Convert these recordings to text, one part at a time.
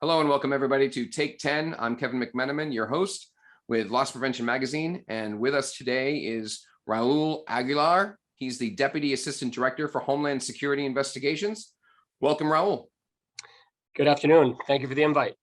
Hello and welcome everybody to Take 10. I'm Kevin McMenamin, your host with Loss Prevention Magazine. And with us today is Raul Aguilar. He's the Deputy Assistant Director for Homeland Security Investigations. Welcome, Raul. Good afternoon. Thank you for the invite.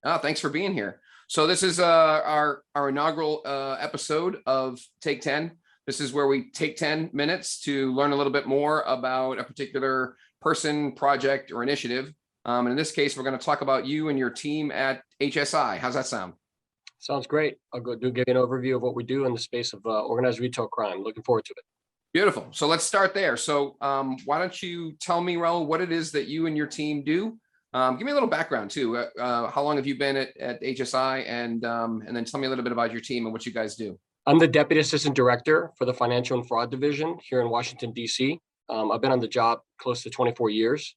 Thanks for being here. So this is our inaugural episode of Take 10. This is where we take 10 minutes to learn a little bit more about a particular person, project, or initiative. And in this case, we're going to talk about you and your team at HSI. How's that sound? Sounds great. I'll give you an overview of what we do in the space of organized retail crime. Looking forward to it. Beautiful. So let's start there. So why don't you tell me, Raul, what it is that you and your team do? Give me a little background too. How long have you been at HSI? And then tell me a little bit about your team and what you guys do. I'm the Deputy Assistant Director for the Financial and Fraud Division here in Washington, D.C. I've been on the job close to 24 years.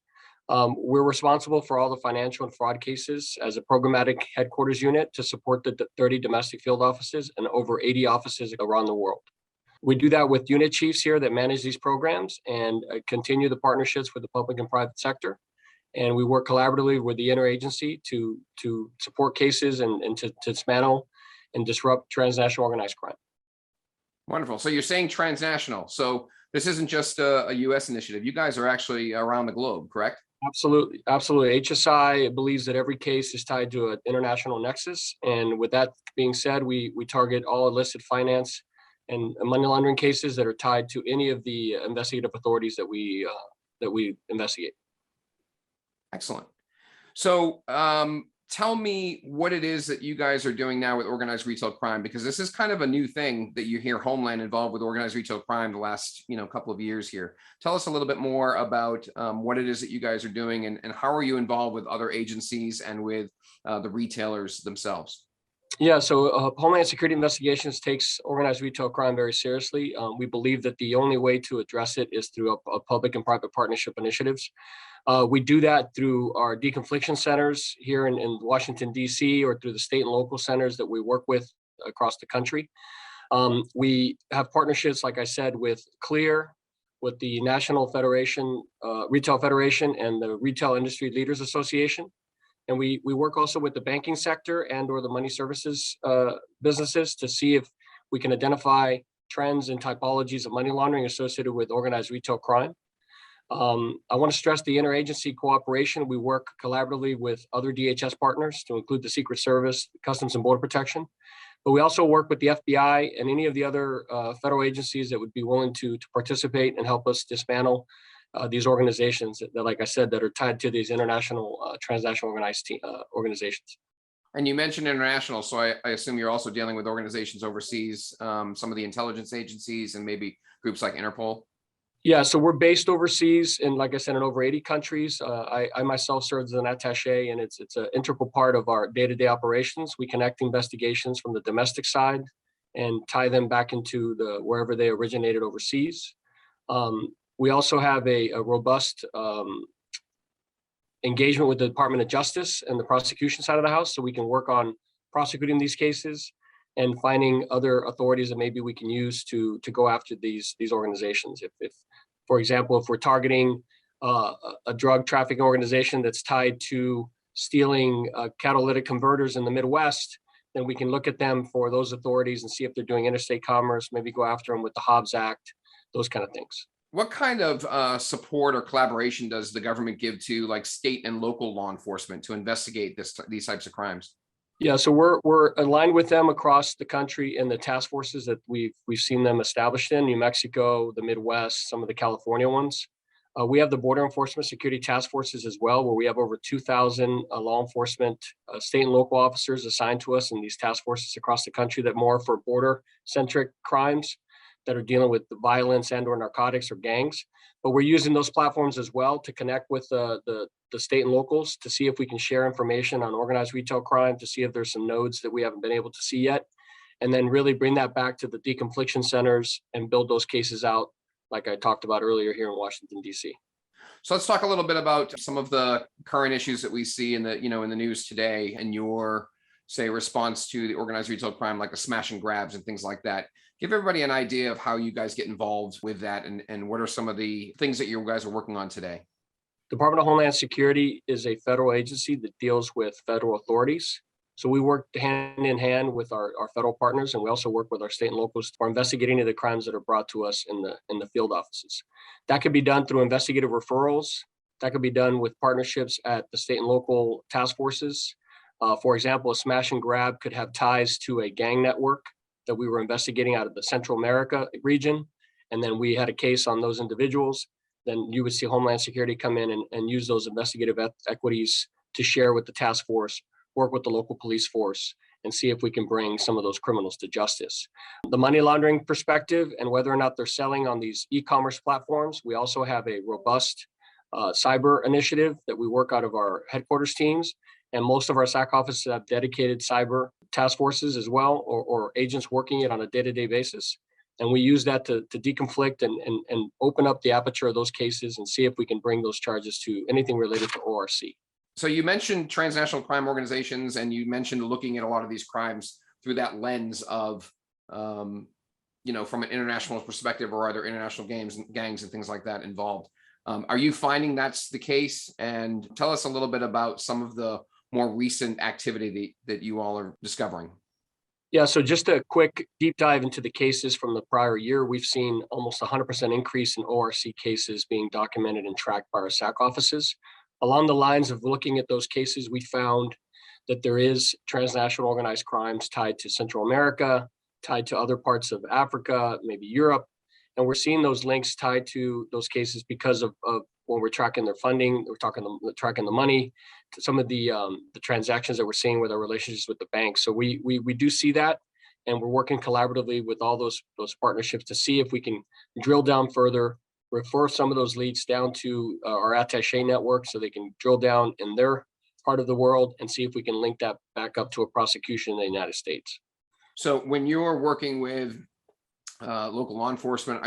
We're responsible for all the financial and fraud cases as a programmatic headquarters unit to support the 30 domestic field offices and over 80 offices around the world. We do that with unit chiefs here that manage these programs and continue the partnerships with the public and private sector. And we work collaboratively with the interagency to support cases and to dismantle and disrupt transnational organized crime. Wonderful. So you're saying transnational. So this isn't just a U.S. initiative. You guys are actually around the globe, correct? Absolutely. Absolutely. HSI believes that every case is tied to an international nexus. And with that being said, we target all illicit finance and money laundering cases that are tied to any of the investigative authorities that we investigate. Excellent. So tell me what it is that you guys are doing now with organized retail crime, because this is kind of a new thing that you hear Homeland involved with organized retail crime the last couple of years here. Tell us a little bit more about what it is that you guys are doing and how are you involved with other agencies and with the retailers themselves? Yeah, so Homeland Security Investigations takes organized retail crime very seriously. We believe that the only way to address it is through a public and private partnership initiatives. We do that through our deconfliction centers here in Washington, D.C., or through the state and local centers that we work with across the country. We have partnerships, like I said, with CLEAR, with the National Federation, Retail Federation, and the Retail Industry Leaders Association. And we work also with the banking sector and or the money services businesses to see if we can identify trends and typologies of money laundering associated with organized retail crime. I want to stress the interagency cooperation. We work collaboratively with other DHS partners to include the Secret Service, Customs and Border Protection. But we also work with the FBI and any of the other federal agencies that would be willing to participate and help us dismantle these organizations that, like I said, that are tied to these international transnational organized organizations. And you mentioned international, so I assume you're also dealing with organizations overseas, some of the intelligence agencies and maybe groups like Interpol. Yeah, so we're based overseas in, like I said, in over 80 countries. I myself serve as an attaché, and it's an integral part of our day-to-day operations. We connect investigations from the domestic side and tie them back into wherever they originated overseas. We also have a robust engagement with the Department of Justice and the prosecution side of the house, so we can work on prosecuting these cases and finding other authorities that maybe we can use to go after these organizations. If for example, if we're targeting a drug trafficking organization that's tied to stealing catalytic converters in the Midwest, then we can look at them for those authorities and see if they're doing interstate commerce, maybe go after them with the Hobbs Act, those kind of things. What kind of support or collaboration does the government give to like state and local law enforcement to investigate these types of crimes? Yeah, so we're aligned with them across the country in the task forces that we've seen them established in New Mexico, the Midwest, some of the California ones. We have the border enforcement security task forces as well, where we have over 2,000 law enforcement state and local officers assigned to us in these task forces across the country that more for border-centric crimes that are dealing with the violence and or narcotics or gangs. But we're using those platforms as well to connect with the state and locals to see if we can share information on organized retail crime, to see if there's some nodes that we haven't been able to see yet, and then really bring that back to the deconfliction centers and build those cases out like I talked about earlier here in Washington, D.C. So let's talk a little bit about some of the current issues that we see in the news today and your, say, response to the organized retail crime, like the smash and grabs and things like that. Give everybody an idea of how you guys get involved with that and what are some of the things that you guys are working on today. Department of Homeland Security is a federal agency that deals with federal authorities. So we work hand in hand with our federal partners, and we also work with our state and locals for investigating the crimes that are brought to us in the field offices. That could be done through investigative referrals. That could be done with partnerships at the state and local task forces. For example, a smash and grab could have ties to a gang network that we were investigating out of the Central America region. And then we had a case on those individuals. Then you would see Homeland Security come in and use those investigative equities to share with the task force, work with the local police force, and see if we can bring some of those criminals to justice. The money laundering perspective and whether or not they're selling on these e-commerce platforms, we also have a robust cyber initiative that we work out of our headquarters teams. And most of our SAC offices have dedicated cyber task forces as well, or agents working it on a day-to-day basis. And we use that to deconflict and open up the aperture of those cases and see if we can bring those charges to anything related to ORC. So you mentioned transnational crime organizations, and you mentioned looking at a lot of these crimes through that lens of, from an international perspective, or are there international gangs and things like that involved? Are you finding that's the case? And tell us a little bit about some of the more recent activity that you all are discovering. Yeah, so just a quick deep dive into the cases from the prior year. We've seen almost 100% increase in ORC cases being documented and tracked by our SAC offices. Along the lines of looking at those cases, we found that there is transnational organized crimes tied to Central America, tied to other parts of Africa, maybe Europe. And we're seeing those links tied to those cases because of when we're tracking their funding, we're tracking the money, to some of the transactions that we're seeing with our relationships with the banks. So we do see that, and we're working collaboratively with all those partnerships to see if we can drill down further, refer some of those leads down to our attaché network so they can drill down in their part of the world and see if we can link that back up to a prosecution in the United States. So when you're working with local law enforcement,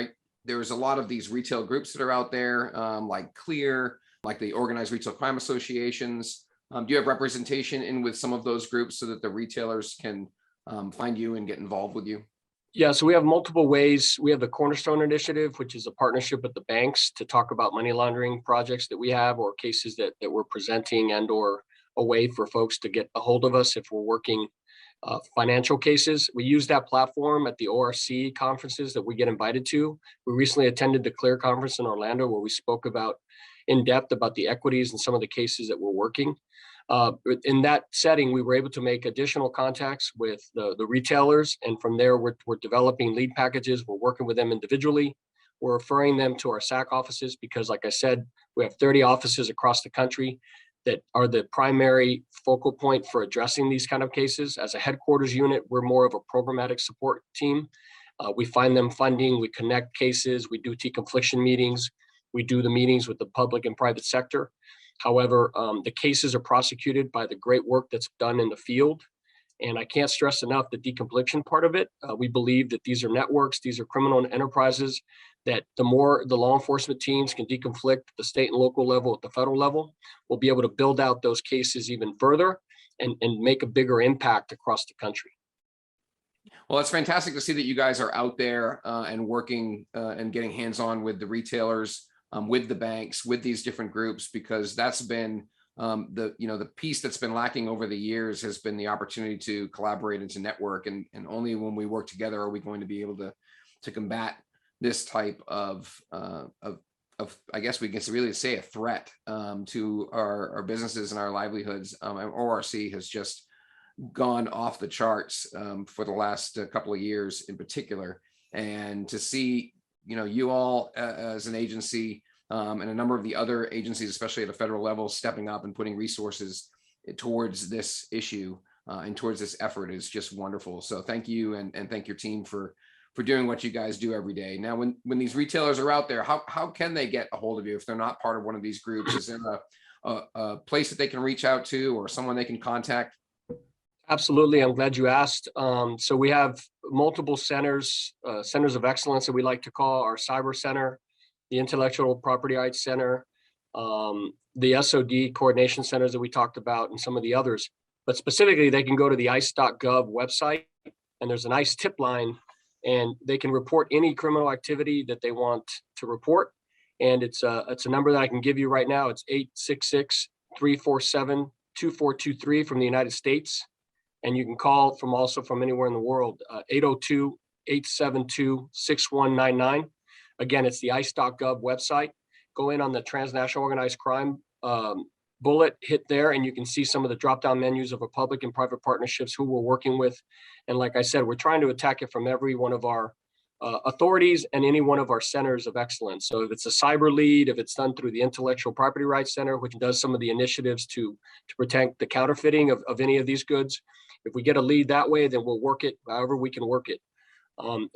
there's a lot of these retail groups that are out there, like Clear, like the organized retail crime associations. Do you have representation in with some of those groups so that the retailers can find you and get involved with you? Yeah, so we have multiple ways. We have the Cornerstone Initiative, which is a partnership with the banks to talk about money laundering projects that we have or cases that we're presenting, and or a way for folks to get a hold of us if we're working financial cases. We use that platform at the ORC conferences that we get invited to. We recently attended the Clear conference in Orlando, where we spoke about in depth about the equities and some of the cases that we're working. In that setting, we were able to make additional contacts with the retailers. And from there, we're developing lead packages. We're working with them individually. We're referring them to our SAC offices because, like I said, we have 30 offices across the country that are the primary focal point for addressing these kind of cases. As a headquarters unit, we're more of a programmatic support team. We find them funding, we connect cases, we do deconfliction meetings, we do the meetings with the public and private sector. However, the cases are prosecuted by the great work that's done in the field. And I can't stress enough the deconfliction part of it. We believe that these are networks, these are criminal enterprises, that the more the law enforcement teams can deconflict at the state and local level, at the federal level, we'll be able to build out those cases even further and make a bigger impact across the country. Well, it's fantastic to see that you guys are out there and working and getting hands-on with the retailers, with the banks, with these different groups, because that's been the piece that's been lacking over the years has been the opportunity to collaborate and to network. And only when we work together are we going to be able to combat this type of I guess we can really say a threat to our businesses and our livelihoods. ORC has just gone off the charts for the last couple of years in particular. And to see, you all as an agency and a number of the other agencies, especially at a federal level, stepping up and putting resources towards this issue and towards this effort is just wonderful. So thank you, and thank your team for doing what you guys do every day. Now, when these retailers are out there, how can they get a hold of you if they're not part of one of these groups? Is there a place that they can reach out to, or someone they can contact? Absolutely. I'm glad you asked. So we have multiple centers of excellence that we like to call our Cyber Center, the Intellectual Property Rights Center, the SOD coordination centers that we talked about, and some of the others. But specifically, they can go to the ICE.gov website, and there's an ICE tip line, and they can report any criminal activity that they want to report. And it's a number that I can give you right now. It's 866-347-2423 from the United States. And you can call from anywhere in the world, 802-872-6199. Again, it's the ICE.gov website. Go in on the transnational organized crime bullet, hit there, and you can see some of the drop-down menus of our public and private partnerships, who we're working with. And like I said, we're trying to attack it from every one of our authorities and any one of our centers of excellence. So if it's a cyber lead, if it's done through the Intellectual Property Rights Center, which does some of the initiatives to protect the counterfeiting of any of these goods, if we get a lead that way, then we'll work it however we can work it. And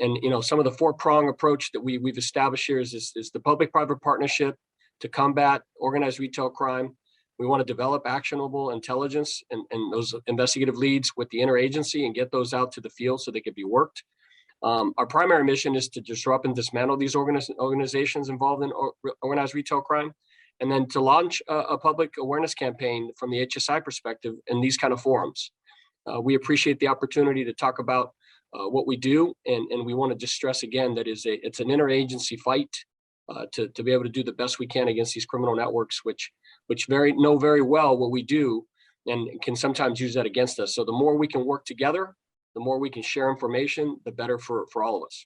some of the four-prong approach that we've established here is the public-private partnership to combat organized retail crime. We want to develop actionable intelligence and those investigative leads with the interagency and get those out to the field so they could be worked. Our primary mission is to disrupt and dismantle these organizations involved in organized retail crime, and then to launch a public awareness campaign from the HSI perspective in these kind of forums. We appreciate the opportunity to talk about what we do, and we want to just stress again that it's an interagency fight to be able to do the best we can against these criminal networks, which know very well what we do and can sometimes use that against us. So the more we can work together, the more we can share information, the better for all of us.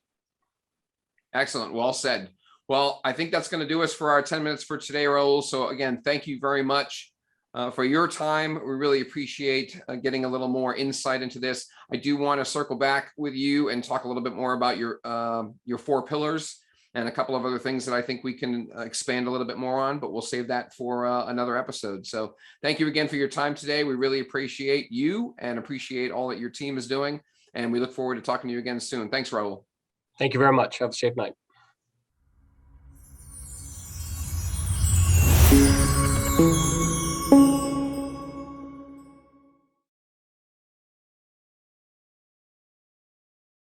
Excellent. Well said. Well, I think that's going to do us for our 10 minutes for today, Raul. So again, thank you very much for your time. We really appreciate getting a little more insight into this. I do want to circle back with you and talk a little bit more about your 4 pillars and a couple of other things that I think we can expand a little bit more on, but we'll save that for another episode. So thank you again for your time today. We really appreciate you and appreciate all that your team is doing. And we look forward to talking to you again soon. Thanks, Raul. Thank you very much. Have a safe night.